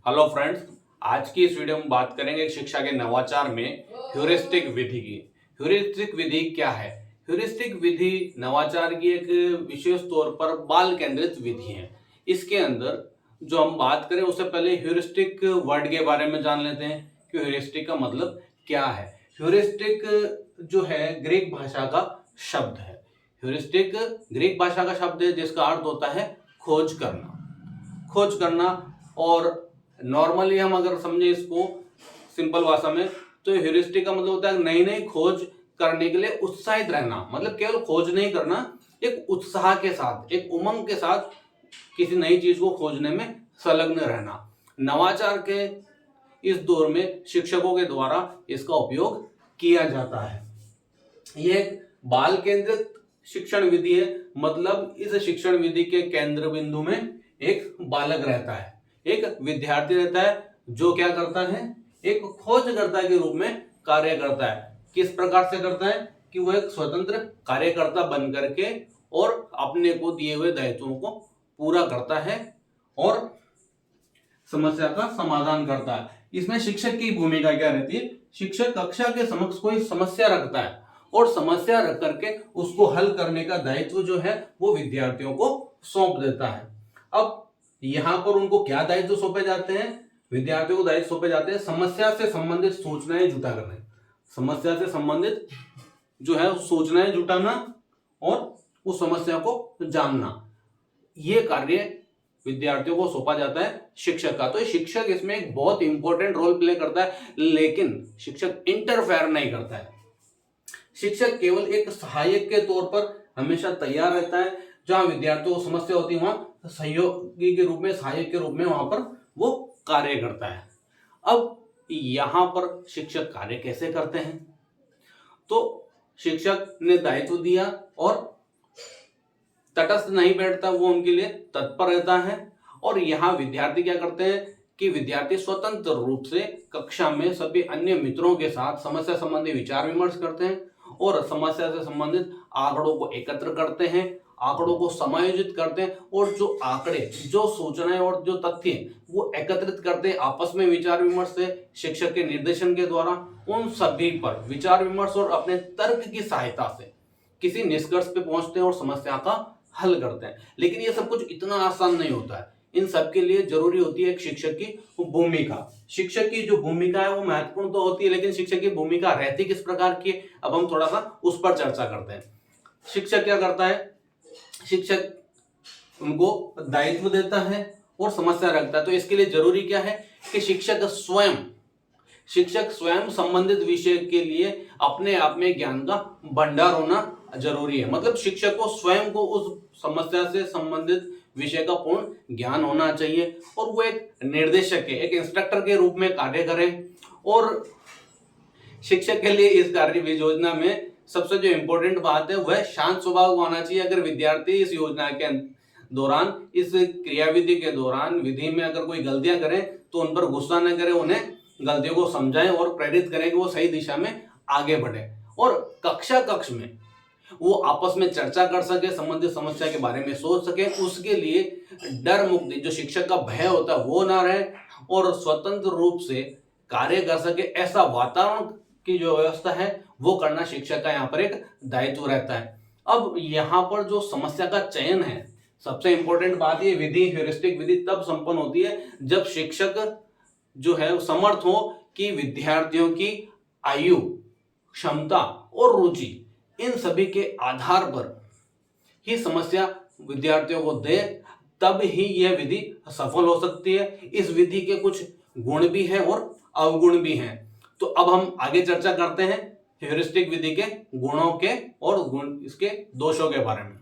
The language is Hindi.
हेलो फ्रेंड्स, आज की इस वीडियो में बात करेंगे शिक्षा के नवाचार में ह्यूरिस्टिक विधि की। ह्यूरिस्टिक विधि क्या है? ह्यूरिस्टिक विधि नवाचार की एक विशेष तौर पर बाल केंद्रित विधि है। इसके अंदर जो हम बात करें उससे पहले ह्यूरिस्टिक वर्ड के बारे में जान लेते हैं कि ह्यूरिस्टिक का मतलब क्या है। ह्यूरिस्टिक जो है ग्रीक भाषा का शब्द है। ह्यूरिस्टिक ग्रीक भाषा का शब्द है जिसका अर्थ होता है खोज करना। और नॉर्मली हम अगर समझे इसको सिंपल भाषा में, तो ह्यूरिस्टिक का मतलब होता है नई नई खोज करने के लिए उत्साहित रहना। मतलब केवल खोज नहीं करना, एक उत्साह के साथ, एक उमंग के साथ किसी नई चीज को खोजने में संलग्न रहना। नवाचार के इस दौर में शिक्षकों के द्वारा इसका उपयोग किया जाता है। यह एक बाल केंद्रित शिक्षण विधि है। मतलब इस शिक्षण विधि के केंद्र बिंदु में एक बालक रहता है, एक विद्यार्थी रहता है जो क्या करता है, एक खोजकर्ता के रूप में कार्य करता है। किस प्रकार से करता है कि वह एक स्वतंत्र कार्यकर्ता बन करके और अपने को दिए हुए दायित्वों को पूरा करता है और समस्या का समाधान करता है। इसमें शिक्षक की भूमिका क्या रहती है? शिक्षक कक्षा के समक्ष कोई समस्या रखता है और समस्या रख करके उसको हल करने का दायित्व जो है वो विद्यार्थियों को सौंप देता है। अब यहां पर उनको क्या दायित्व सौंपे जाते हैं? विद्यार्थियों को दायित्व सौंपे जाते हैं समस्या से संबंधित सूचनाएं जुटा करना। समस्या से संबंधित जो है सूचनाएं जुटाना और उस समस्या को जानना, ये कार्य विद्यार्थियों को सौंपा जाता है शिक्षक का। तो शिक्षक इसमें एक बहुत इंपॉर्टेंट रोल प्ले करता है, लेकिन शिक्षक इंटरफेयर नहीं करता है। शिक्षक केवल एक सहायक के तौर पर हमेशा तैयार रहता है। जहां विद्यार्थियों को समस्या होती है वहां सहयोगी के रूप में, सहायक के रूप में वहां पर वो कार्य करता है। अब यहां पर शिक्षक कार्य कैसे करते हैं? तो शिक्षक ने दायित्व दिया और तटस्थ नहीं बैठता, वो उनके लिए तत्पर रहता है। और यहाँ विद्यार्थी क्या करते हैं कि विद्यार्थी स्वतंत्र रूप से कक्षा में सभी अन्य मित्रों के साथ समस्या संबंधी विचार विमर्श करते हैं और समस्या से संबंधित आंकड़ों को एकत्र करते हैं, आंकड़ों को समायोजित करते हैं और जो आंकड़े, जो सूचनाएं और जो तथ्य वो एकत्रित करते हैं आपस में विचार विमर्श से, शिक्षक के निर्देशन के द्वारा उन सभी पर विचार विमर्श और अपने तर्क की सहायता से किसी निष्कर्ष पे पहुंचते हैं और समस्या का हल करते हैं। लेकिन ये सब कुछ इतना आसान नहीं होता है। इन सब के लिए जरूरी होती है एक शिक्षक की भूमिका। शिक्षक की जो भूमिका है वो महत्वपूर्ण तो होती है, लेकिन शिक्षक की भूमिका रहती किस प्रकार की है, अब हम थोड़ा सा उस पर चर्चा करते हैं। शिक्षक क्या करता है? शिक्षक उनको दायित्व देता है और समस्या रखता है। तो इसके लिए जरूरी क्या है कि शिक्षक स्वयं संबंधित विषय के लिए अपने आप में ज्ञान का भंडार होना जरूरी है। मतलब शिक्षक को स्वयं को उस समस्या से संबंधित विषय का पूर्ण ज्ञान होना चाहिए और वो एक निर्देशक के, एक इंस्ट्रक्टर के रूप में कार्य करे। और शिक्षक के लिए इस कार्य योजना में सबसे जो इंपॉर्टेंट बात है वह शांत स्वभाव को आना चाहिए। अगर विद्यार्थी इस योजना के दौरान, इस क्रियाविधि के दौरान विधि में अगर कोई गलतियां करें तो उन पर गुस्सा न करें, उन्हें गलतियों को समझाएं और प्रेरित करें कि वो सही दिशा में आगे बढ़े और कक्ष में वो आपस में चर्चा कर सके, संबंधित समस्या के बारे में सोच सके। उसके लिए डर मुक्ति, जो शिक्षक का भय होता है वो ना रहे और स्वतंत्र रूप से कार्य कर सके, ऐसा वातावरण की जो व्यवस्था है वो करना शिक्षक का यहाँ पर एक दायित्व रहता है। अब यहाँ पर जो समस्या का चयन है, सबसे इंपॉर्टेंट बात ये विधि, ह्यूरिस्टिक विधि तब संपन्न होती है जब शिक्षक जो है समर्थ हो कि विद्यार्थियों की आयु, क्षमता और रुचि, इन सभी के आधार पर ही समस्या विद्यार्थियों को दे, तब ही यह विधि सफल हो सकती है। इस विधि के कुछ गुण भी हैं और अवगुण भी हैं। तो अब हम आगे चर्चा करते हैं ह्यूरिस्टिक विधि के गुणों के और इसके दोषों के बारे में।